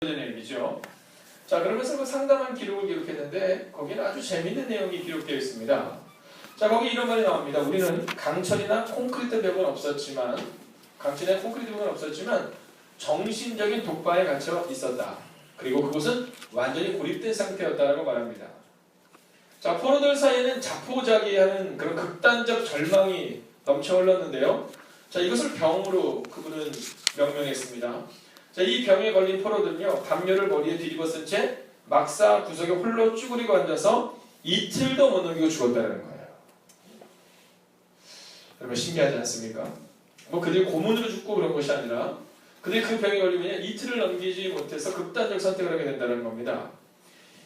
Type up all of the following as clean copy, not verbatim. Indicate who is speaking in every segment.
Speaker 1: 내용이죠. 자, 그러면서 그 상담한 기록을 기록했는데 거기는 아주 재미있는 내용이 기록되어 있습니다. 자, 거기 이런 말이 나옵니다. 우리는 강철이나 콘크리트 벽은 없었지만 정신적인 독방에 갇혀 있었다. 그리고 그곳은 완전히 고립된 상태였다라고 말합니다. 자, 포로들 사이에는 자포자기하는 그런 극단적 절망이 넘쳐 흘렀는데요. 자, 이것을 병으로 그분은 명명했습니다. 자, 이 병에 걸린 포로들은요, 담요를 머리에 뒤집어 쓴 채 막사 구석에 홀로 쭈그리고 앉아서 이틀도 못 넘기고 죽었다는 거예요. 여러분 신기하지 않습니까? 뭐 그들이 고문으로 죽고 그런 것이 아니라 그들이 그 병에 걸리면 이틀을 넘기지 못해서 극단적 선택을 하게 된다는 겁니다.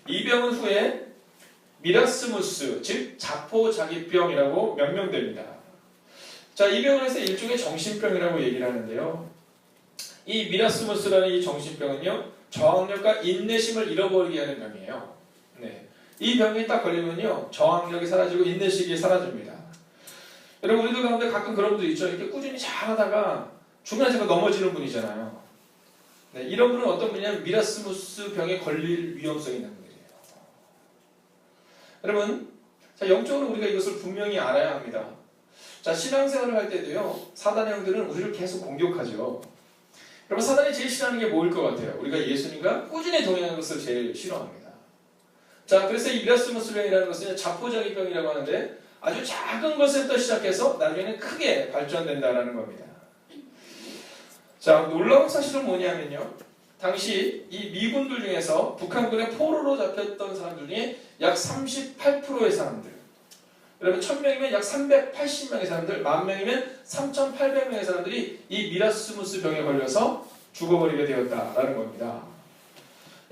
Speaker 1: 이 병은 후에 미라스무스, 즉 자포자기병이라고 명명됩니다. 자, 이 병을 해서 일종의 정신병이라고 얘기를 하는데요. 이 미라스무스라는 이 정신병은요, 저항력과 인내심을 잃어버리게 하는 병이에요. 네. 이 병이 딱 걸리면요, 저항력이 사라지고 인내심이 사라집니다. 여러분, 우리들 가운데 가끔 그런 분들 있죠. 이렇게 꾸준히 잘하다가 중간에 잠깐 넘어지는 분이잖아요. 네, 이런 분은 어떤 분이냐면 미라스무스 병에 걸릴 위험성이 있는 분이에요. 여러분, 자, 영적으로 우리가 이것을 분명히 알아야 합니다. 자, 신앙생활을 할 때도요, 사단의 형들은 우리를 계속 공격하죠. 여러분, 사단이 제일 싫어하는 게 뭐일 것 같아요? 우리가 예수님과 꾸준히 동행하는 것을 제일 싫어합니다. 자, 그래서 이 미라스무스 병이라는 것은 자포자기병이라고 하는데 아주 작은 것부터 시작해서 나중에는 크게 발전된다라는 겁니다. 자, 놀라운 사실은 뭐냐면요, 당시 이 미군들 중에서 북한군의 포로로 잡혔던 사람들 중에 약 38%의 사람들, 여러분 1000명이면 약 380명의 사람들, 10,000명이면 3,800명의 사람들이 이 미라스무스 병에 걸려서 죽어버리게 되었다라는 겁니다.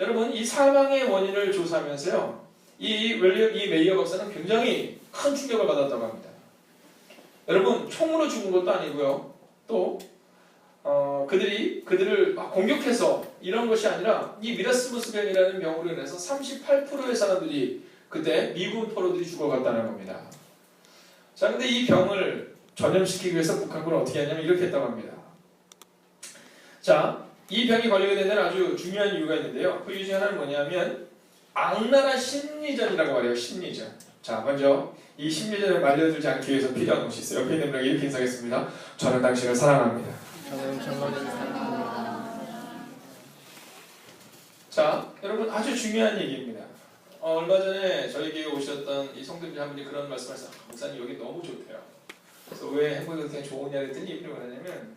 Speaker 1: 여러분, 이 사망의 원인을 조사하면서요, 이 메이어 박사는 굉장히 큰 충격을 받았다고 합니다. 여러분, 총으로 죽은 것도 아니고요, 또 그들을 막 공격해서 이런 것이 아니라 이 미라스무스 병이라는 병으로 인해서 38%의 사람들이 그때 미군 포로들이 죽어갔다는 겁니다. 자, 근데 이 병을 전염시키기 위해서 북한군은 어떻게 했냐면 이렇게 했다고 합니다. 자, 이 병이 걸리게 된 데는 아주 중요한 이유가 있는데요. 그 이유 중 하나는 뭐냐면 악랄한 심리전이라고 말해요. 심리전. 자, 먼저 이 심리전을 말려들지 않기 위해서 필요한 것이 있어요. 옆에 있는 분에게 이렇게 인사하겠습니다. 저는 당신을 사랑합니다.
Speaker 2: 저는 정말 사랑합니다.
Speaker 1: 자, 여러분 아주 중요한 얘기입니다. 얼마 전에 저희 교회에 오셨던 이 성도님 한 분이 그런 말씀하셨어요. 목사님 여기 너무 좋대요. 그래서 왜 행복이 그렇게 좋으냐 그랬더니 이분이 뭐냐면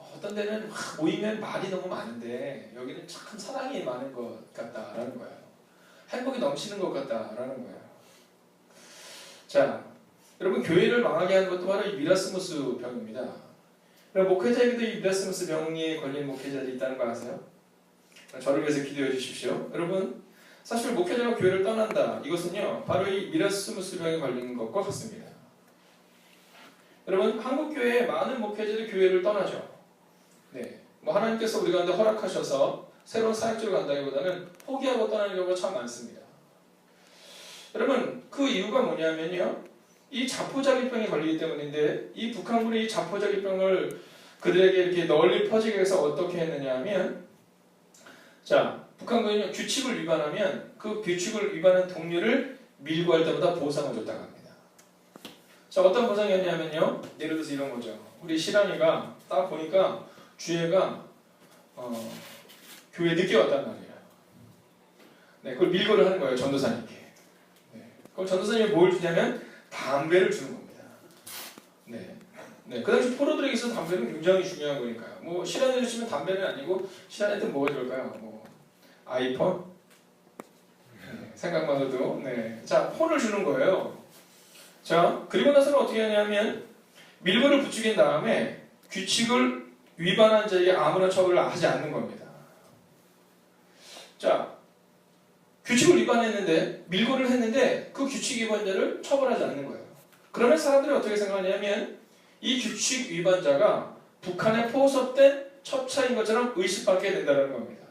Speaker 1: 어떤 데는 모이면 말이 너무 많은데 여기는 참 사랑이 많은 것 같다라는 거예요. 행복이 넘치는 것 같다라는 거예요. 자, 여러분 교회를 망하게 하는 것도 바로 이 미라스무스 병입니다. 여러분 목회자에게도 이 미라스무스 병에 걸린 목회자들이 있다는 거 아세요? 저를 위해서 기도해 주십시오. 여러분, 사실 목회자가 교회를 떠난다, 이것은요 바로 이 미라스무스 병에 걸린 것과 같습니다. 여러분, 한국 교회에 많은 목회자들이 교회를 떠나죠. 네, 뭐 하나님께서 우리 가운데 허락하셔서 새로운 사역지로 간다기보다는 포기하고 떠나는 경우가 참 많습니다. 여러분, 그 이유가 뭐냐면요, 이 자포자기병에 걸리기 때문인데, 이 북한군이 이 자포자기병을 그들에게 이렇게 널리 퍼지게 해서 어떻게 했느냐 하면, 자, 북한군이 규칙을 위반하면 그 규칙을 위반한 동료를 밀고 할 때마다 보상을 줬다고 합니다. 자, 어떤 보상이었냐면요, 예를 들어서 이런 거죠. 우리 실랑이가 딱 보니까 주애가 교회에 늦게 왔단 말이에요. 네, 그걸 밀고를 하는 거예요, 전도사님께. 네, 그럼 전도사님이 뭘 주냐면 담배를 주는 겁니다. 네. 네, 그 당시 포로들에게 있어서 담배는 굉장히 중요한 거니까요. 뭐 실한이를 주면 담배는 아니고 실한한테 뭐가 좋을까요? 뭐 아이폰? 네, 생각만 해도. 네, 자, 폰을 주는 거예요. 자, 그리고 나서는 어떻게 하냐면 밀고를 부추긴 다음에 규칙을 위반한 자에게 아무런 처벌을 하지 않는 겁니다. 자, 규칙을 위반했는데 밀고를 했는데 그 규칙 위반자를 처벌하지 않는 거예요. 그러면 사람들이 어떻게 생각하냐면 이 규칙 위반자가 북한에 포섭된 첩차인 것처럼 의식받게 된다는 겁니다.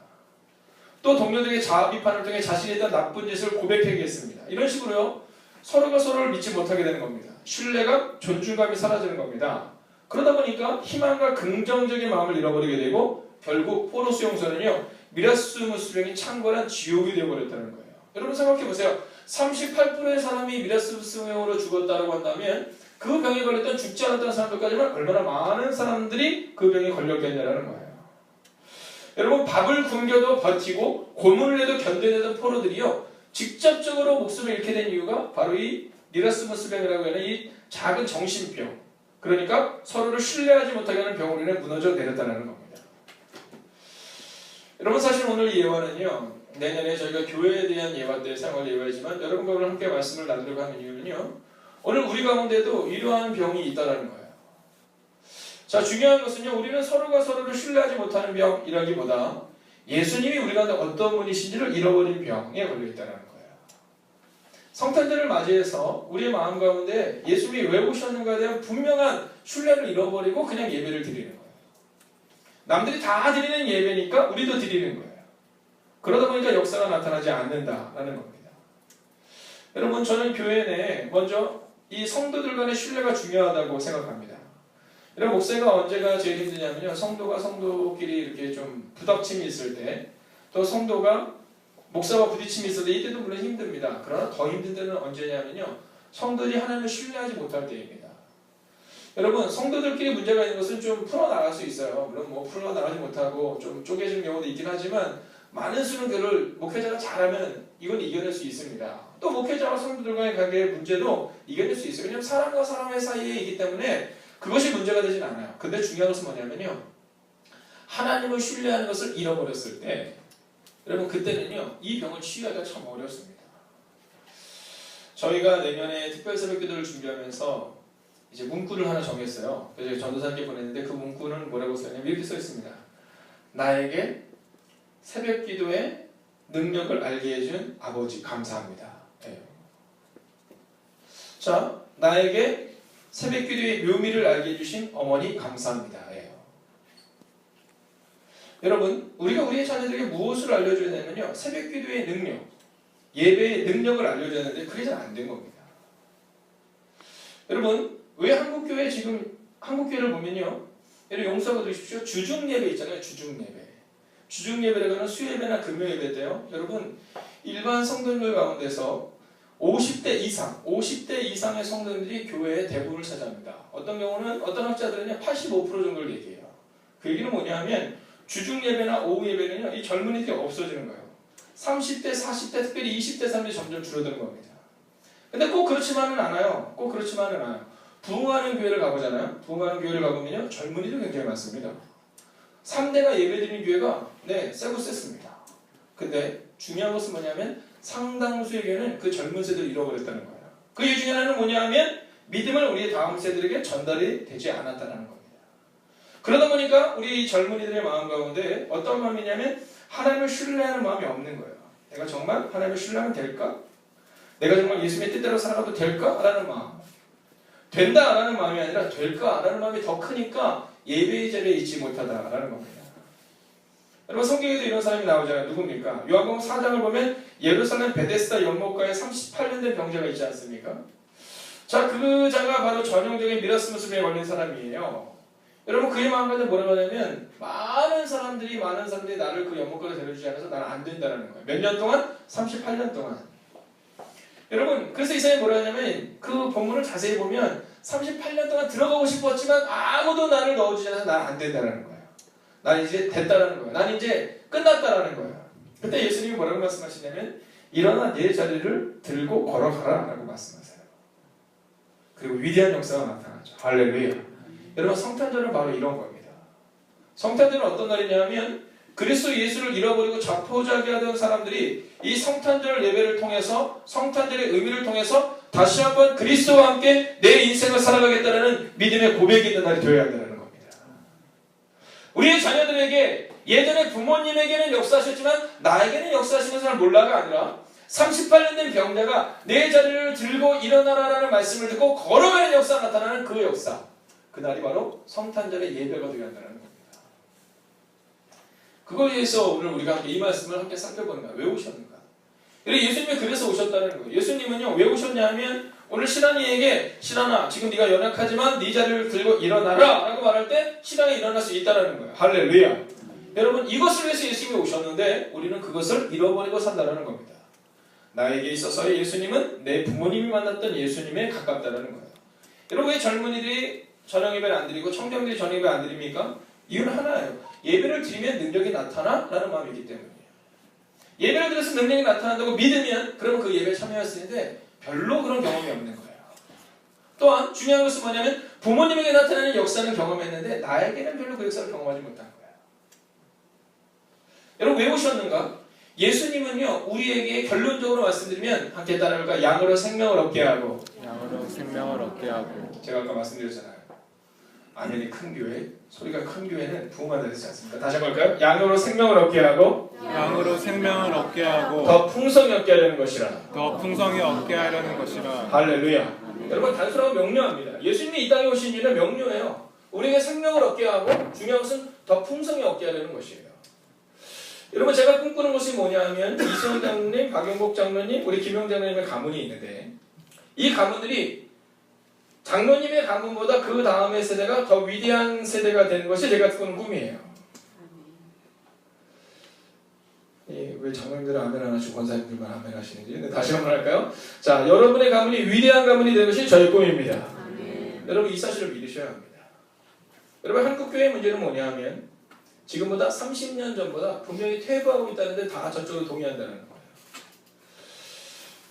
Speaker 1: 또 동료들에게 자아 비판을 통해 자신이 했던 나쁜 짓을 고백하겠습니다. 이런 식으로요, 서로가 서로를 믿지 못하게 되는 겁니다. 신뢰감, 존중감이 사라지는 겁니다. 그러다 보니까 희망과 긍정적인 마음을 잃어버리게 되고 결국 포로 수용소는요, 미라스무스 병이 창궐한 지옥이 되어버렸다는 거예요. 여러분 생각해 보세요. 38%의 사람이 미라스무스 병으로 죽었다고 한다면 그 병에 걸렸던 죽지 않았던 사람들까지만 얼마나 많은 사람들이 그 병에 걸렸겠냐라는 거예요. 여러분 밥을 굶겨도 버티고 고문을 해도 견뎌내던 포로들이요 직접적으로 목숨을 잃게 된 이유가 바로 이 미라스무스 병이라고 하는 이 작은 정신병, 그러니까 서로를 신뢰하지 못하게 하는 병으로 인해 무너져 내렸다는 겁니다. 여러분 사실 오늘 예화는요 내년에 저희가 교회에 대한 예화 때 사용할 예화이지만 여러분과 오늘 함께 말씀을 나누려고 하는 이유는요 오늘 우리 가운데도 이러한 병이 있다는 거예요. 자, 중요한 것은요 우리는 서로가 서로를 신뢰하지 못하는 병이라기보다 예수님이 우리 가운데 어떤 분이신지를 잃어버린 병에 걸려 있다는 거예요. 성탄절을 맞이해서 우리의 마음 가운데 예수님이 왜 오셨는가에 대한 분명한 신뢰를 잃어버리고 그냥 예배를 드리는 거예요. 남들이 다 드리는 예배니까 우리도 드리는 거예요. 그러다 보니까 역사가 나타나지 않는다라는 겁니다. 여러분 저는 교회 내에 먼저 이 성도들 간의 신뢰가 중요하다고 생각합니다. 여러분 목사가 언제가 제일 힘드냐면요 성도가 성도끼리 이렇게 좀 부닥침이 있을 때, 또 성도가 목사와 부딪힘이 있을 때 이때도 물론 힘듭니다. 그러나 더 힘든 때는 언제냐면요 성도들이 하나님을 신뢰하지 못할 때입니다. 여러분 성도들끼리 문제가 있는 것은 좀 풀어나갈 수 있어요. 물론 뭐 풀어나가지 못하고 좀 쪼개지는 경우도 있긴 하지만 많은 수는 그를 목회자가 잘하면 이건 이겨낼 수 있습니다. 또 목회자와 성도들과의 관계의 문제도 이겨낼 수 있어요. 왜냐하면 사람과 사람의 사이에 있기 때문에 그것이 문제가 되진 않아요. 근데 중요한 것은 뭐냐면요 하나님을 신뢰하는 것을 잃어버렸을 때 여러분 그때는요 이 병을 치유하기가 참 어렵습니다. 저희가 내년에 특별 새벽 기도를 준비하면서 이제 문구를 하나 정했어요. 그래서 전도사님께 보냈는데 그 문구는 뭐라고 써있냐면 이렇게 써 있습니다. 나에게 새벽 기도의 능력을 알게 해준 아버지 감사합니다. 네. 자, 나에게 새벽 기도의 묘미를 알게 해주신 어머니 감사합니다. 여러분 우리가 우리의 자녀들에게 무엇을 알려줘야 되냐면요 새벽 기도의 능력, 예배의 능력을 알려줘야 되는데 그게 잘 안 된 겁니다. 여러분 왜 한국교회 지금 한국교회를 보면요 여러분 용서가 되십시오 주중예배 있잖아요. 주중예배라고 하는 수요예배나 금요예배 때요 여러분 일반 성도들 가운데서 50대 이상의 성도들이 교회의 대부분을 차지합니다. 어떤 경우는 어떤 학자들은요 85% 정도를 얘기해요. 그 얘기는 뭐냐 하면 주중 예배나 오후 예배는요 이 젊은이들이 없어지는 거예요. 30대, 40대, 특별히 20대 사람들이 점점 줄어드는 겁니다. 근데 꼭 그렇지만은 않아요. 부흥하는 교회를 가보잖아요. 부흥하는 교회를 가보면요 젊은이도 굉장히 많습니다. 3대가 예배드리는 교회가 세고 셌습니다. 근데 중요한 것은 뭐냐면 상당수의 교회는 그 젊은 세대를 잃어버렸다는 거예요. 그 이유 중에 하나는 뭐냐 하면 믿음을 우리의 다음 세대에게 전달이 되지 않았다는 겁니다. 그러다 보니까 우리 젊은이들의 마음 가운데 어떤 마음이냐면 하나님을 신뢰하는 마음이 없는 거예요. 내가 정말 하나님을 신뢰하면 될까? 내가 정말 예수님의 뜻대로 살아가도 될까? 라는 마음. 된다 라는 마음이 아니라 될까? 라는 마음이 더 크니까 예배의 자리에 있지 못하다라는 겁니다. 여러분 성경에도 이런 사람이 나오잖아요. 누굽니까? 요한복음 4장을 보면 예루살렘 베데스다 연못가에 38년 된 병자가 있지 않습니까? 자, 그 자가 바로 전형적인 미라스무스 병에 걸린 사람이에요. 여러분 그의 마음 가운데 뭐라고 하냐면 많은 사람들이 나를 그 연못가로 데려주지 않아서 나는 안 된다는 거예요. 몇 년 동안? 38년 동안. 여러분 그래서 이 사람이 뭐라 하냐면 그 본문을 자세히 보면 38년 동안 들어가고 싶었지만 아무도 나를 넣어주지 않아서 나는 안 된다는 거예요. 난 이제 됐다라는 거예요. 난 이제 끝났다라는 거예요. 그때 예수님이 뭐라고 말씀하시냐면 일어나 내 자리를 들고 걸어가라 라고 말씀하세요. 그리고 위대한 역사가 나타나죠. 할렐루야. 여러분 성탄절은 바로 이런 겁니다. 성탄절은 어떤 날이냐면 그리스도 예수를 잃어버리고 자포자기하던 사람들이 이 성탄절 예배를 통해서 성탄절의 의미를 통해서 다시 한번 그리스도와 함께 내 인생을 살아가겠다는 믿음의 고백이 있는 날이 되어야 한다는 겁니다. 우리의 자녀들에게 예전에 부모님에게는 역사하셨지만 나에게는 역사하신 것을 몰라가 아니라 38년 된 병자가 내 자리를 들고 일어나라라는 말씀을 듣고 걸어가는 역사가 나타나는 그 역사. 그날이 바로 성탄절의 예배가 되어야 한다는 겁니다. 그거에 의해서 오늘 우리가 이 말씀을 함께 살펴보는 거예요. 왜 오셨는가? 예수님이 그래서 오셨다는 거예요. 예수님은요 왜 오셨냐 하면 오늘 신랑이에게 신랑아 지금 네가 연약하지만 네 자리를 들고 일어나라 라고 말할 때 신랑이 일어날 수 있다는 거예요. 할렐루야. 여러분 이것을 위해서 예수님이 오셨는데 우리는 그것을 잃어버리고 산다는 겁니다. 나에게 있어서의 예수님은 내 부모님이 만났던 예수님에 가깝다는 거예요. 여러분 왜 젊은이들이 저녁 예배를 안 드리고 청년들이 저녁 예배 안 드립니까? 이유는 하나예요. 예배를 드리면 능력이 나타나? 라는 마음이기 때문이에요. 예배를 드려서 능력이 나타난다고 믿으면 그러면 그 예배에 참여했을 때 별로 그런 경험이 없는 거예요. 또한 중요한 것은 뭐냐면 부모님에게 나타나는 역사는 경험했는데 나에게는 별로 그 역사를 경험하지 못한 거예요. 여러분 왜 오셨는가? 예수님은요 우리에게 결론적으로 말씀드리면 함께 따라올까? 양으로 생명을 얻게 하고
Speaker 2: 양으로 생명을 얻게 하고
Speaker 1: 제가 아까 말씀드렸잖아요. 아멘이 큰 교회, 소리가 큰 교회는 부흥받아야 되지 않습니까? 다시 한번 할까요? 양으로 생명을 얻게 하고
Speaker 2: 양으로 생명을 얻게 하고
Speaker 1: 더 풍성히 얻게 하려는 것이라.
Speaker 2: 더 풍성히 얻게 하려는 것이라.
Speaker 1: 할렐루야. 여러분 단순하고 명료합니다. 예수님이 이 땅에 오신 이유는 명료해요. 우리에게 생명을 얻게 하고 중요한 것은 더 풍성히 얻게 하려는 것이에요. 여러분 제가 꿈꾸는 것이 뭐냐 하면 이승훈 장로님, 박영복 장로님, 우리 김영 장로님의 가문이 있는데 이 가문들이 장로님의 가문보다 그 다음의 세대가 더 위대한 세대가 되는 것이 제가 꾸는 꿈이에요. 왜 장로님들은 아멘 안 하시고 권사님들만 아멘 하시는지 다시 한번 할까요? 자, 여러분의 가문이 위대한 가문이 되는 것이 저의 꿈입니다. 여러분 이 사실을 믿으셔야 합니다. 여러분 한국교회의 문제는 뭐냐 하면 지금보다 30년 전보다 분명히 퇴보하고 있다는데 다 저쪽으로 동의한다는 거예요.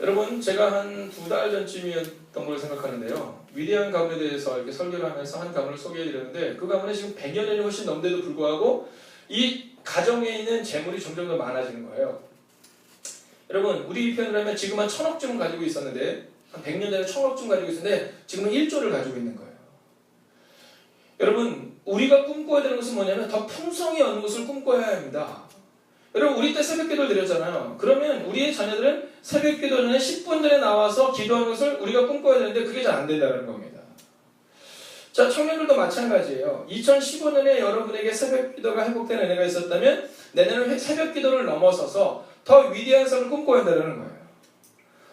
Speaker 1: 여러분 제가 한 2달 전쯤이었던 걸 생각하는데요. 위대한 가문에 대해서 이렇게 설교를 하면서 한 가문을 소개해드렸는데 그 가문에 지금 100여 년이 훨씬 넘는데도 불구하고 이 가정에 있는 재물이 점점 더 많아지는 거예요. 여러분 우리 표현을 하면 지금 한 1000억쯤 가지고 있었는데 한 100년 전에 1000억쯤 가지고 있었는데 지금은 1조를 가지고 있는 거예요. 여러분 우리가 꿈꿔야 되는 것은 뭐냐면 더 풍성히 얻는 것을 꿈꿔야 합니다. 여러분 우리 때 새벽 기도를 드렸잖아요. 그러면 우리의 자녀들은 새벽 기도 전에 10분 전에 나와서 기도하는 것을 우리가 꿈꿔야 되는데 그게 잘 안 된다는 겁니다. 자, 청년들도 마찬가지예요. 2015년에 여러분에게 새벽 기도가 회복된 은혜가 있었다면 내년은 새벽 기도를 넘어서서 더 위대한 삶을 꿈꿔야 한다는 거예요.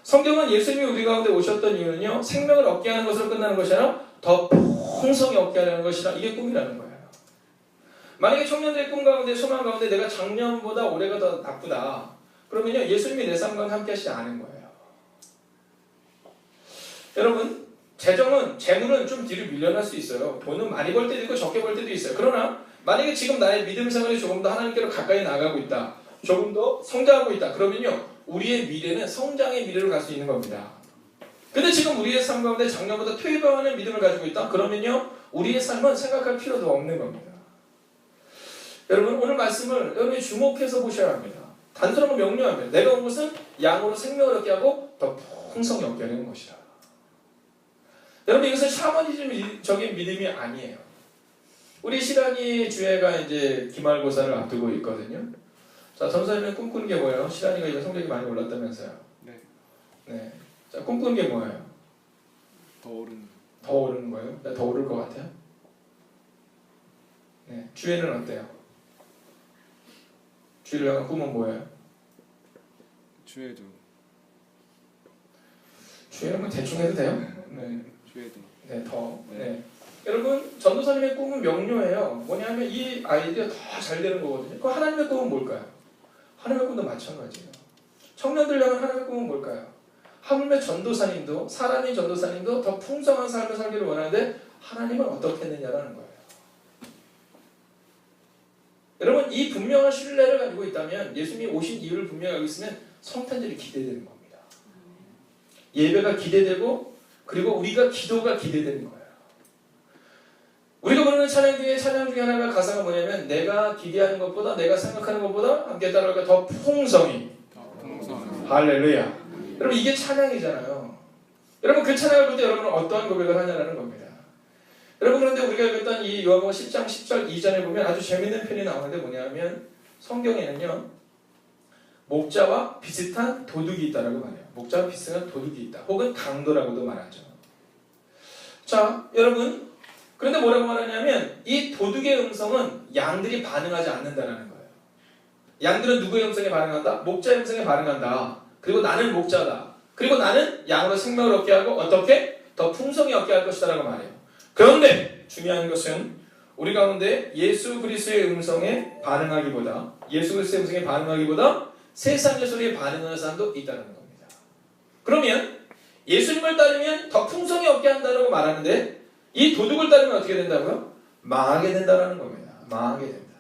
Speaker 1: 성경은 예수님이 우리 가운데 오셨던 이유는요. 생명을 얻게 하는 것으로 끝나는 것이 아니라 더 풍성히 얻게 하는 것이라 이게 꿈이라는 거예요. 만약에 청년들의 꿈 가운데 소망 가운데 내가 작년보다 올해가 더 나쁘다. 그러면요. 예수님이 내 삶과 함께 하시지 않은 거예요. 여러분 재물은 좀 뒤로 밀려날 수 있어요. 돈은 많이 벌 때도 있고 적게 벌 때도 있어요. 그러나 만약에 지금 나의 믿음 생활이 조금 더 하나님께로 가까이 나가고 있다. 조금 더 성장하고 있다. 그러면요. 우리의 미래는 성장의 미래로 갈 수 있는 겁니다. 근데 지금 우리의 삶 가운데 작년보다 퇴보하는 믿음을 가지고 있다. 그러면요. 우리의 삶은 생각할 필요도 없는 겁니다. 여러분 오늘 말씀을 여러분이 주목해서 보셔야 합니다. 단순하고 명료합니다. 내가 온 것은 양으로 생명을 얻게 하고 더 풍성히 얻게 하는 것이다. 여러분 이것은 샤머니즘적인 믿음이 아니에요. 우리 시란이 주애가 이제 기말고사를 앞두고 있거든요. 자, 전사님은 꿈꾸는 게 뭐예요? 시란이가 이제 성적이 많이 올랐다면서요. 네. 자, 꿈꾸는 게 뭐예요?
Speaker 2: 더 오르는.
Speaker 1: 더 오르는 거예요? 더 오를 것 같아요? 네. 주애는 어때요? 주애를 향한 꿈은 뭐예요?
Speaker 2: 주에도.
Speaker 1: 주애는 뭐 대충 해도 돼요? 네.
Speaker 2: 주에도.
Speaker 1: 네, 더.
Speaker 2: 네.
Speaker 1: 네. 여러분, 전도사님의 꿈은 명료해요. 뭐냐면 이 아이디어 더 잘 되는 거거든요. 그 하나님의 꿈은 뭘까요? 하나님의 꿈도 마찬가지예요. 청년들 향한 하나님의 꿈은 뭘까요? 하물며 전도사님도, 사람인 전도사님도 더 풍성한 삶을 살기를 원하는데 하나님은 어떻게 했느냐라는 거예요. 여러분, 이 분명한 신뢰를 가지고 있다면 예수님이 오신 이유를 분명히 알고 있으면 성탄절이 기대되는 겁니다. 예배가 기대되고 그리고 우리가 기도가 기대되는 거예요. 우리가 부르는 찬양 중에 하나가 가사가 뭐냐면 내가 기대하는 것보다 내가 생각하는 것보다 함께 따라가 더 풍성히. 할렐루야. 여러분 이게 찬양이잖아요. 여러분 그 찬양을 볼 때 여러분은 어떠한 고백을 하냐라는 겁니다. 여러분 그런데 우리가 읽었던 이 요한복음 10장 10절 이전에 보면 아주 재밌는 표현이 나오는데 뭐냐면 성경에는요. 목자와 비슷한 도둑이 있다라고 말해요. 목자와 비슷한 도둑이 있다. 혹은 강도라고도 말하죠. 자, 여러분 그런데 뭐라고 말하냐면 이 도둑의 음성은 양들이 반응하지 않는다라는 거예요. 양들은 누구의 음성에 반응한다? 목자의 음성에 반응한다. 그리고 나는 목자다. 그리고 나는 양으로 생명을 얻게 하고 어떻게? 더 풍성히 얻게 할 것이다 라고 말해요. 그런데 중요한 것은 우리 가운데 예수 그리스도의 음성에 반응하기보다 세상의 소리에 반응하는 사람도 있다는 겁니다. 그러면 예수님을 따르면 더 풍성이 없게 한다고 말하는데 이 도둑을 따르면 어떻게 된다고요? 망하게 된다는 겁니다. 망하게 된다.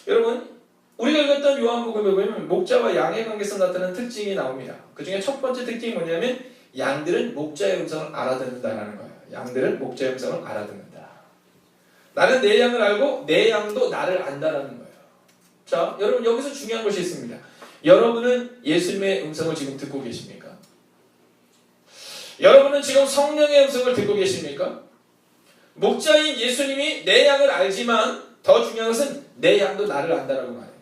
Speaker 1: 여러분, 우리가 읽었던 요한복음에 보면 목자와 양의 관계에서 나타나는 특징이 나옵니다. 그 중에 첫 번째 특징이 뭐냐면 양들은 목자의 음성을 알아듣는다라는 거예요. 양들은 목자의 음성을 알아듣는다. 나는 내 양을 알고 내 양도 나를 안다라는 거예요. 자, 여러분 여기서 중요한 것이 있습니다. 여러분은 예수님의 음성을 지금 듣고 계십니까? 여러분은 지금 성령의 음성을 듣고 계십니까? 목자인 예수님이 내 양을 알지만 더 중요한 것은 내 양도 나를 안다라고 말해요.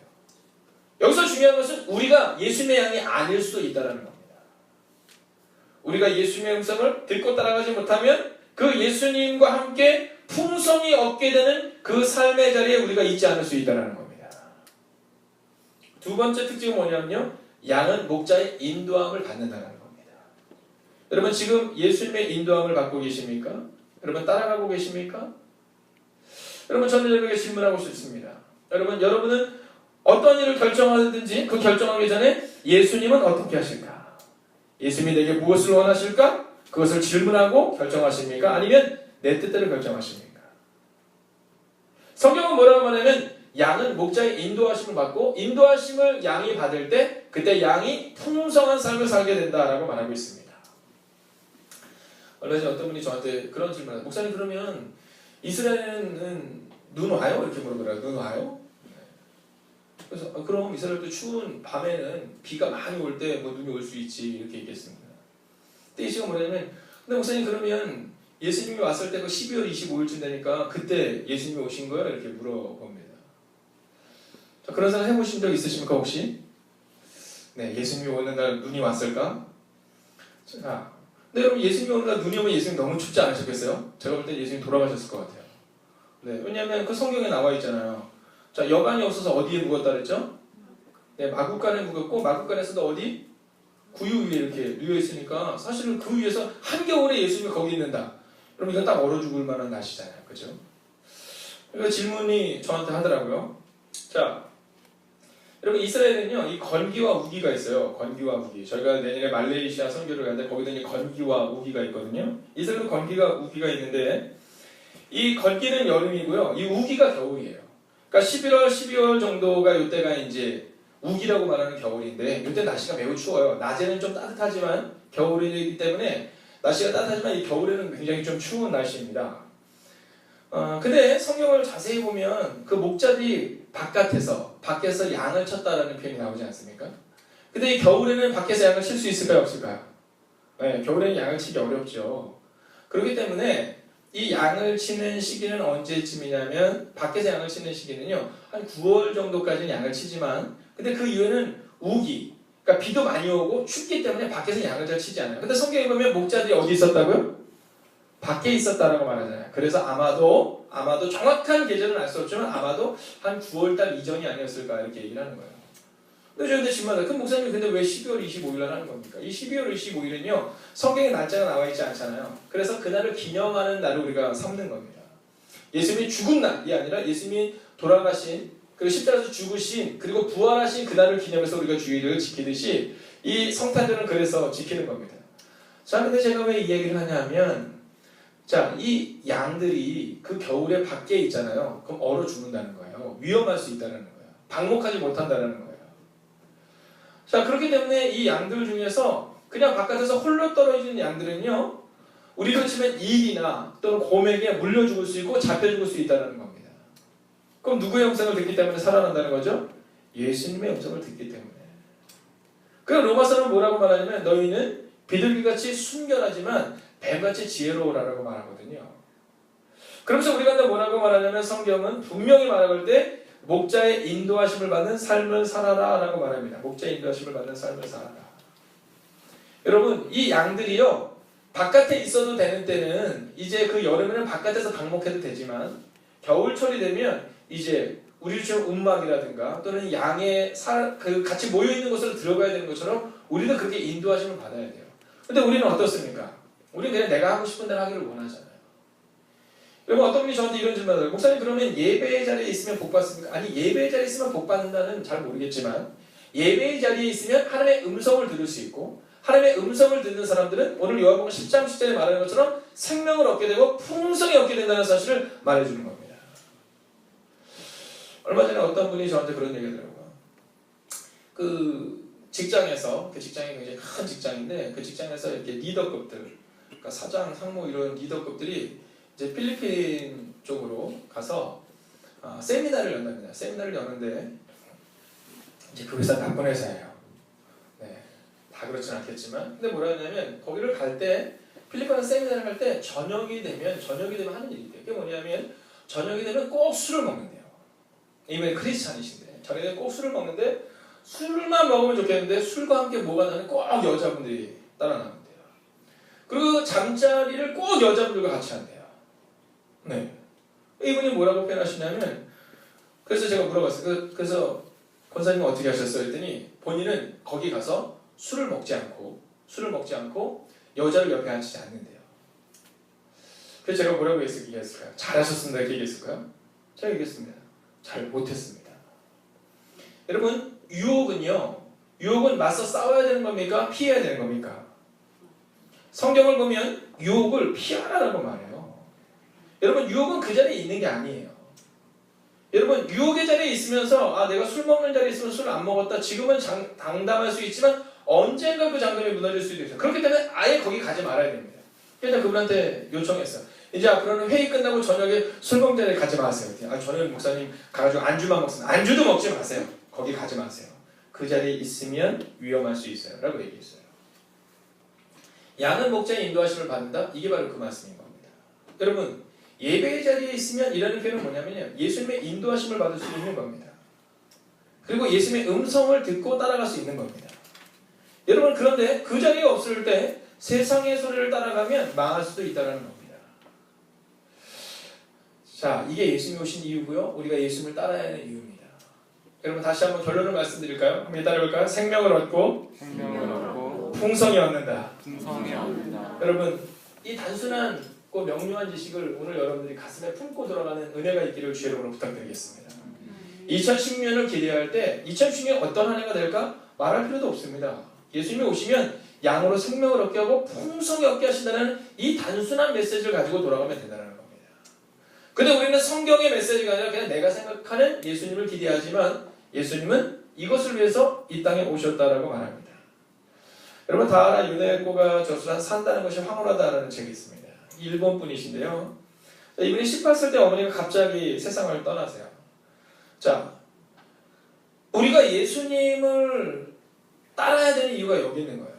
Speaker 1: 여기서 중요한 것은 우리가 예수님의 양이 아닐 수도 있다는 겁니다. 우리가 예수님의 음성을 듣고 따라가지 못하면 그 예수님과 함께 풍성이 없게 되는 그 삶의 자리에 우리가 있지 않을 수 있다는 겁니다. 두 번째 특징은 뭐냐면요. 양은 목자의 인도함을 받는다는 겁니다. 여러분 지금 예수님의 인도함을 받고 계십니까? 여러분 따라가고 계십니까? 여러분 저는 여러분에게 질문하고 싶습니다. 여러분은 어떤 일을 결정하든지 그 결정하기 전에 예수님은 어떻게 하실까? 예수님이 내게 무엇을 원하실까? 그것을 질문하고 결정하십니까? 아니면 내 뜻대로 결정하십니까? 성경은 뭐라고 말하냐면 양은 목자의 인도하심을 받고 인도하심을 양이 받을 때 그때 양이 풍성한 삶을 살게 된다라고 말하고 있습니다. 얼마 전에 어떤 분이 저한테 그런 질문을 해요. 목사님 그러면 이스라엘은 눈 와요? 이렇게 물어보더라고요. 눈 와요? 그래서 그럼 이스라엘도 추운 밤에는 비가 많이 올 때 뭐 눈이 올 수 있지 이렇게 얘기했습니다. 근데 이 시간 뭐냐면 근데 목사님 그러면 예수님이 왔을 때 그 12월 25일쯤 되니까 그때 예수님이 오신 거예요? 이렇게 물어봅니다. 자, 그런 생각 해보신 적 있으십니까 혹시? 네, 예수님이 오는 날 눈이 왔을까? 자, 근데 여러분 예수님이 오는 날 눈이 오면 예수님 너무 춥지 않으셨겠어요? 제가 볼 때 예수님 돌아가셨을 것 같아요. 네, 왜냐하면 그 성경에 나와 있잖아요. 자, 여간이 없어서 어디에 묵었다 그랬죠? 네, 마구간에 묵었고 마구간에서도 어디? 구유 위에 이렇게 누워 있으니까 사실은 그 위에서 한겨울에 예수님이 거기 있는다. 그럼 이건 딱 얼어 죽을 만한 날씨잖아요. 그죠? 그러니까 질문이 저한테 하더라고요. 자, 여러분 이스라엘은요 이 건기와 우기가 있어요. 건기와 우기. 저희가 내년에 말레이시아 선교를 가는데 거기도 이제 건기와 우기가 있거든요. 이스라엘은 건기가 우기가 있는데 이 건기는 여름이고요. 이 우기가 겨울이에요. 그러니까 11월, 12월 정도가 이때가 이제 우기라고 말하는 겨울인데 이때 날씨가 매우 추워요. 낮에는 좀 따뜻하지만 겨울이기 때문에 날씨가 따뜻하지만 이 겨울에는 굉장히 좀 추운 날씨입니다. 근데 성경을 자세히 보면 그 목자들이 밖에서 양을 쳤다라는 표현이 나오지 않습니까? 근데 이 겨울에는 밖에서 양을 칠 수 있을까요? 없을까요? 네, 겨울에는 양을 치기 어렵죠. 그렇기 때문에 이 양을 치는 시기는 언제쯤이냐면 밖에서 양을 치는 시기는요 한 9월 정도까지는 양을 치지만 근데 그 이유는 우기 그러니까 비도 많이 오고 춥기 때문에 밖에서 양을 잘 치지 않아요. 근데 성경에 보면 목자들이 어디 있었다고요? 밖에 있었다라고 말하잖아요. 그래서 아마도 정확한 계절은 알 수 없지만 아마도 한 9월달 이전이 아니었을까 이렇게 얘기를 하는 거예요. 근데 저한테 질문하다. 그럼 목사님 근데 왜 12월 25일날 하는 겁니까? 이 12월 25일은요 성경에 날짜가 나와 있지 않잖아요. 그래서 그날을 기념하는 날을 우리가 삼는 겁니다. 예수님이 죽은 날이 아니라 예수님이 돌아가신 그리고 십자가에서 죽으신 그리고 부활하신 그날을 기념해서 우리가 주일을 지키듯이 이 성탄절은 그래서 지키는 겁니다. 자, 근데 제가 왜 이 얘기를 하냐면 자, 이 양들이 그 겨울에 밖에 있잖아요. 그럼 얼어 죽는다는 거예요. 위험할 수 있다는 거예요. 방목하지 못한다는 거예요. 자, 그렇기 때문에 이 양들 중에서 그냥 바깥에서 홀로 떨어지는 양들은요 우리로 치면 일이나 또는 곰에게 물려 죽을 수 있고 잡혀 죽을 수 있다는 겁니다. 그럼 누구의 음성을 듣기 때문에 살아난다는 거죠? 예수님의 음성을 듣기 때문에. 그럼 로마서는 뭐라고 말하냐면 너희는 비둘기같이 순결하지만 뱀같이 지혜로우라고 말하거든요. 그러면서 우리가 뭐라고 말하냐면 성경은 분명히 말할 때 목자의 인도하심을 받는 삶을 살아라 라고 말합니다. 목자의 인도하심을 받는 삶을 살아라. 여러분 이 양들이요 바깥에 있어도 되는 때는 이제 그 여름에는 바깥에서 방목해도 되지만 겨울철이 되면 이제 우리처럼 움막이라든가 또는 양의 같이 모여있는 곳으로 들어가야 되는 것처럼 우리도 그렇게 인도하심을 받아야 돼요. 근데 우리는 어떻습니까? 우리는 그냥 내가 하고 싶은 대로 하기를 원하잖아요. 여러분 어떤 분이 저한테 이런 질문을 하더라고요. 목사님 그러면 예배의 자리에 있으면 복 받습니까? 아니 예배의 자리에 있으면 복 받는다는 잘 모르겠지만 예배의 자리에 있으면 하나님의 음성을 들을 수 있고 하나님의 음성을 듣는 사람들은 오늘 요한복음 10장 10절에 말하는 것처럼 생명을 얻게 되고 풍성히 얻게 된다는 사실을 말해주는 겁니다. 얼마 전에 어떤 분이 저한테 그런 얘기를 하더라고요. 그 직장에서 그 직장이 굉장히 큰 직장인데 그 직장에서 이렇게 리더급들 그러니까 사장, 상무 이런 리더급들이 이제 필리핀 쪽으로 가서 세미나를 연답니다. 세미나를 여는데 이제 그 회사 나쁜 회사예요. 네, 다 그렇진 않겠지만 근데 뭐라 했냐면 거기를 갈 때 필리핀 세미나를 갈 때 저녁이 되면 하는 일이 돼요. 그게 뭐냐면 저녁이 되면 꼭 술을 먹는데요. 이번에 크리스찬이신데 저녁에 되면 꼭 술을 먹는데 술만 먹으면 좋겠는데 술과 함께 뭐가 나는 꼭 여자분들이 따라 나온대요. 그리고 잠자리를 꼭 여자분들과 같이 한대요. 네. 이분이 뭐라고 표현하시냐면 그래서 제가 물어봤어요. 그래서 권사님은 어떻게 하셨어요? 했더니 본인은 거기 가서 술을 먹지 않고 여자를 옆에 앉히지 않는데요. 그래서 제가 뭐라고 얘기했을까요? 잘하셨습니다. 이렇게 얘기했을까요? 제가 얘기했습니다. 잘 못했습니다. 여러분 유혹은 맞서 싸워야 되는 겁니까? 피해야 되는 겁니까? 성경을 보면 유혹을 피하라고 말해요. 여러분 유혹은 그 자리에 있는 게 아니에요. 여러분 유혹의 자리에 있으면서 내가 술 먹는 자리에 있으면 술 안 먹었다. 지금은 당담할 수 있지만 언젠가 그 장담이 무너질 수도 있어요. 그렇기 때문에 아예 거기 가지 말아야 됩니다. 그래서 그분한테 요청했어요. 이제 앞으로는 회의 끝나고 저녁에 술 먹는 자리에 가지 마세요. 저는 목사님 가가지고 안주만 먹습니다. 안주도 먹지 마세요. 거기 가지 마세요. 그 자리에 있으면 위험할 수 있어요. 라고 얘기했어요. 양은 목자의 인도하심을 받는다? 이게 바로 그 말씀인 겁니다. 여러분 예배의 자리에 있으면 이라는 표현은 뭐냐면요. 예수님의 인도하심을 받을 수 있는 겁니다. 그리고 예수님의 음성을 듣고 따라갈 수 있는 겁니다. 여러분 그런데 그 자리가 없을 때 세상의 소리를 따라가면 망할 수도 있다는 겁니다. 자, 이게 예수님이 오신 이유고요. 우리가 예수님을 따라야 하는 이유입니다. 여러분 다시 한번 결론을 말씀드릴까요? 한번 따라해볼까요? 생명을 얻고 풍성히 얻는다. 여러분 이 단순한 명료한 지식을 오늘 여러분들이 가슴에 품고 들어가는 은혜가 있기를 주의 이름으로 부탁드리겠습니다. 2016년을 기대할 때 2016년 어떤 한 해가 될까? 말할 필요도 없습니다. 예수님이 오시면 양으로 생명을 얻게 하고 풍성히 얻게 하신다는 이 단순한 메시지를 가지고 돌아가면 된다는 겁니다. 근데 우리는 성경의 메시지가 아니라 그냥 내가 생각하는 예수님을 기대하지만 예수님은 이것을 위해서 이 땅에 오셨다라고 말합니다. 여러분 다 알아 유네코가 저술한 산다는 것이 황홀하다라는 책이 있습니다. 일본 분이신데요. 이분이 18살 때 어머니가 갑자기 세상을 떠나세요. 자, 우리가 예수님을 따라야 되는 이유가 여기 있는 거예요.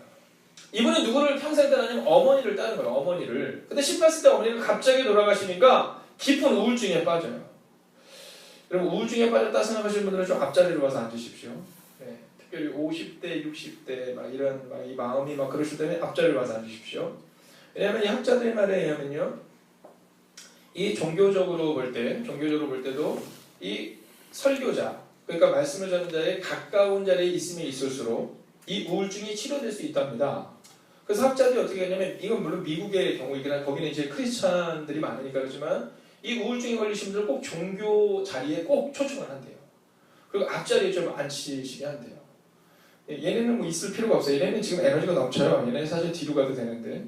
Speaker 1: 이분은 누구를 평생 따르냐면 어머니를 따르는 거예요. 어머니를. 근데 18살 때 어머니가 갑자기 돌아가시니까 깊은 우울증에 빠져요. 여러분 우울증에 빠졌다 생각하시는 분들은 좀 앞자리로 와서 앉으십시오. 네, 특별히 50대, 60대 이 마음이 그러실 때는 앞자리로 와서 앉으십시오. 왜냐하면 이 학자들의 말에 의하면요, 이 종교적으로 볼 때도 이 설교자, 그러니까 말씀을 전하는 자의 가까운 자리에 있으면 있을수록 이 우울증이 치료될 수 있답니다. 그래서 학자들이 어떻게 하냐면 이건 물론 미국의 경우이긴 한데 거기는 이제 크리스찬들이 많으니까 그렇지만 이 우울증에 걸리신 분들 꼭 종교 자리에 꼭 초청을 한대요. 그리고 앞자리에 좀 앉히시게 한대요. 얘네는 뭐 있을 필요가 없어요. 얘네는 지금 에너지가 넘쳐요. 얘네는 사실 뒤로 가도 되는데.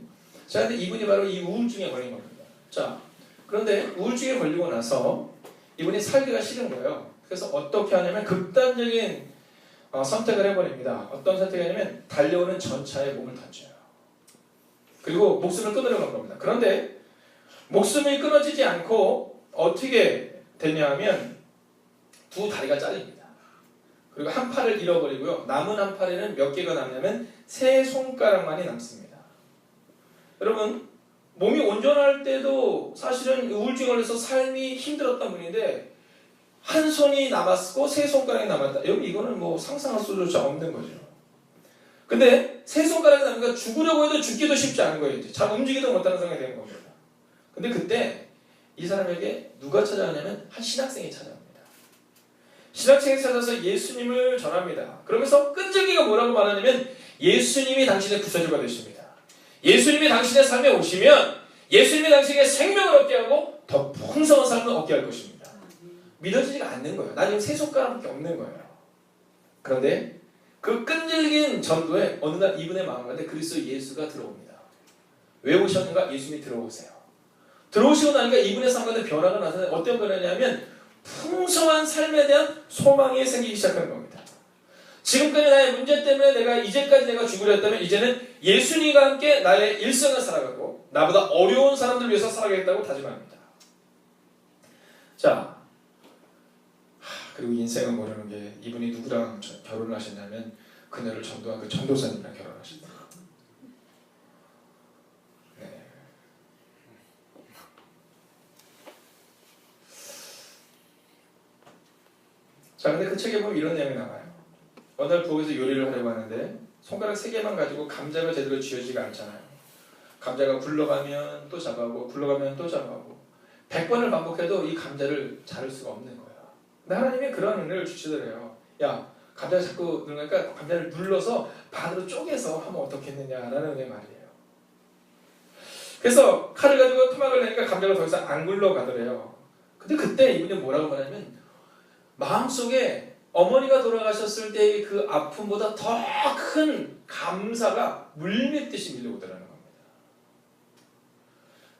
Speaker 1: 자, 근데 이분이 바로 이 우울증에 걸린 겁니다. 자, 그런데 우울증에 걸리고 나서 이분이 살기가 싫은 거예요. 그래서 어떻게 하냐면 극단적인 선택을 해버립니다. 어떤 선택을 하냐면 달려오는 전차에 몸을 던져요. 그리고 목숨을 끊으려고 한 겁니다. 그런데 목숨이 끊어지지 않고 어떻게 되냐 하면 두 다리가 잘립니다. 그리고 한 팔을 잃어버리고요. 남은 한 팔에는 몇 개가 남냐면 세 손가락만이 남습니다. 여러분 몸이 온전할 때도 사실은 우울증에 걸려서 삶이 힘들었던 분인데 한 손이 남았고 세 손가락이 남았다. 여러분 이거는 뭐 상상할 수조차 없는 거죠. 근데 세 손가락이 남으니까 죽으려고 해도 죽기도 쉽지 않은 거예요. 이제 잘 움직이도 못하는 상황이 되는 겁니다. 근데 그때 이 사람에게 누가 찾아가냐면 한 신학생이 찾아갑니다. 신학생이 찾아서 예수님을 전합니다. 그러면서 끈질기가 뭐라고 말하냐면 예수님이 당신의 구세주가 되십니다. 예수님이 당신의 삶에 오시면 예수님이 당신에게 생명을 얻게 하고 더 풍성한 삶을 얻게 할 것입니다. 믿어지지가 않는 거예요. 나 지금 세 손가락밖에 없는 거예요. 그런데 그 끈질긴 전도에 어느 날 이분의 마음 가운데 그리스도 예수가 들어옵니다. 왜 오셨는가? 예수님이 들어오세요. 들어오시고 나니까 이분의 삶 가운데 변화가 나타나요. 어떤 변화냐면 풍성한 삶에 대한 소망이 생기기 시작한 겁니다. 지금까지 나의 문제 때문에 이제까지 내가 죽으려 했다면 이제는 예수님과 함께 나의 일생을 살아가고 나보다 어려운 사람들을 위해서 살아가겠다고 다짐합니다. 자, 그리고 인생을 모르는 게 이분이 누구랑 결혼을 하셨냐면 그녀를 전도한 그 전도사님이랑 결혼하셨다. 네. 자, 근데 그 책에 보면 이런 내용이 나와요. 어느 날 부엌에서 요리를 하려고 하는데 손가락 3개만 가지고 감자가 제대로 쥐어지지가 않잖아요. 감자가 굴러가면 또 잡아오고 굴러가면 또 잡아오고 100번을 반복해도 이 감자를 자를 수가 없는 거예요. 근데 하나님이 그런 은혜를 주시더래요. 야, 감자가 자꾸 늘으니까 감자를 눌러서 반으로 쪼개서 하면 어떻겠느냐라는 은혜 말이에요. 그래서 칼을 가지고 토막을 내니까 감자가 더 이상 안 굴러가더래요. 근데 그때 이분이 뭐라고 말하냐면 마음속에 어머니가 돌아가셨을 때의 그 아픔보다 더 큰 감사가 물밀듯이 밀려오더라는 겁니다.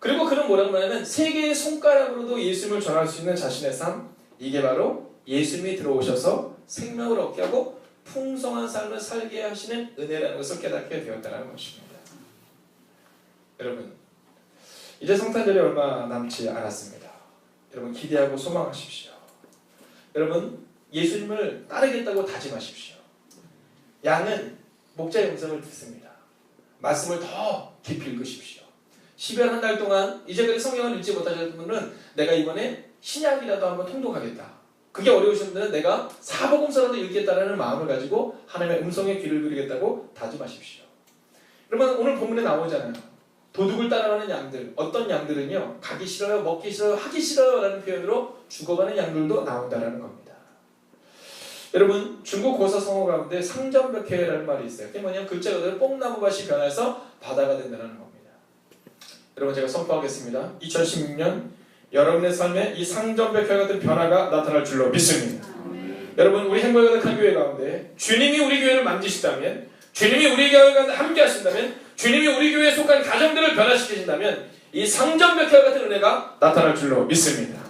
Speaker 1: 그리고 그는 뭐라고 말하냐면 3개의 손가락으로도 예수님을 전할 수 있는 자신의 삶, 이게 바로 예수님이 들어오셔서 생명을 얻게 하고 풍성한 삶을 살게 하시는 은혜라는 것을 깨닫게 되었다는 것입니다. 여러분, 이제 성탄절이 얼마 남지 않았습니다. 여러분 기대하고 소망하십시오. 여러분 예수님을 따르겠다고 다짐하십시오. 양은 목자의 음성을 듣습니다. 말씀을 더 깊이 읽으십시오. 10여 한 달 동안 이제까지 성경을 읽지 못하셨던 분은 내가 이번에 신약이라도 한번 통독하겠다. 그게 어려우신 분들은 내가 사복음서라도 읽겠다라는 마음을 가지고 하나님의 음성에 귀를 기울이겠다고 다짐하십시오. 여러분 오늘 본문에 나오잖아요. 도둑을 따라가는 양들, 어떤 양들은요 가기 싫어요, 먹기 싫어요, 하기 싫어요 라는 표현으로 죽어가는 양들도 나온다는 겁니다. 여러분 중국 고서 성어 가운데 상전벽해라는 말이 있어요. 그게 뭐냐면 글자 그대로 뽕나무밭이 변해서 바다가 된다는 겁니다. 여러분 제가 선포하겠습니다. 2016년 여러분의 삶에 이 상전벽해 같은 변화가 나타날 줄로 믿습니다. 여러분 우리 행복에 가득한 교회 가운데 주님이 우리 교회를 만지시다면, 주님이 우리 교회 가운데 함께 하신다면, 주님이 우리 교회에 속한 가정들을 변화시키신다면 이 상전벽해와 같은 은혜가 나타날 줄로 믿습니다.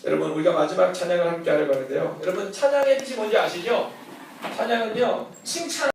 Speaker 1: 여러분 우리가 마지막 찬양을 함께 하려고 하는데요. 여러분 찬양의 뜻이 뭔지 아시죠? 찬양은요 칭찬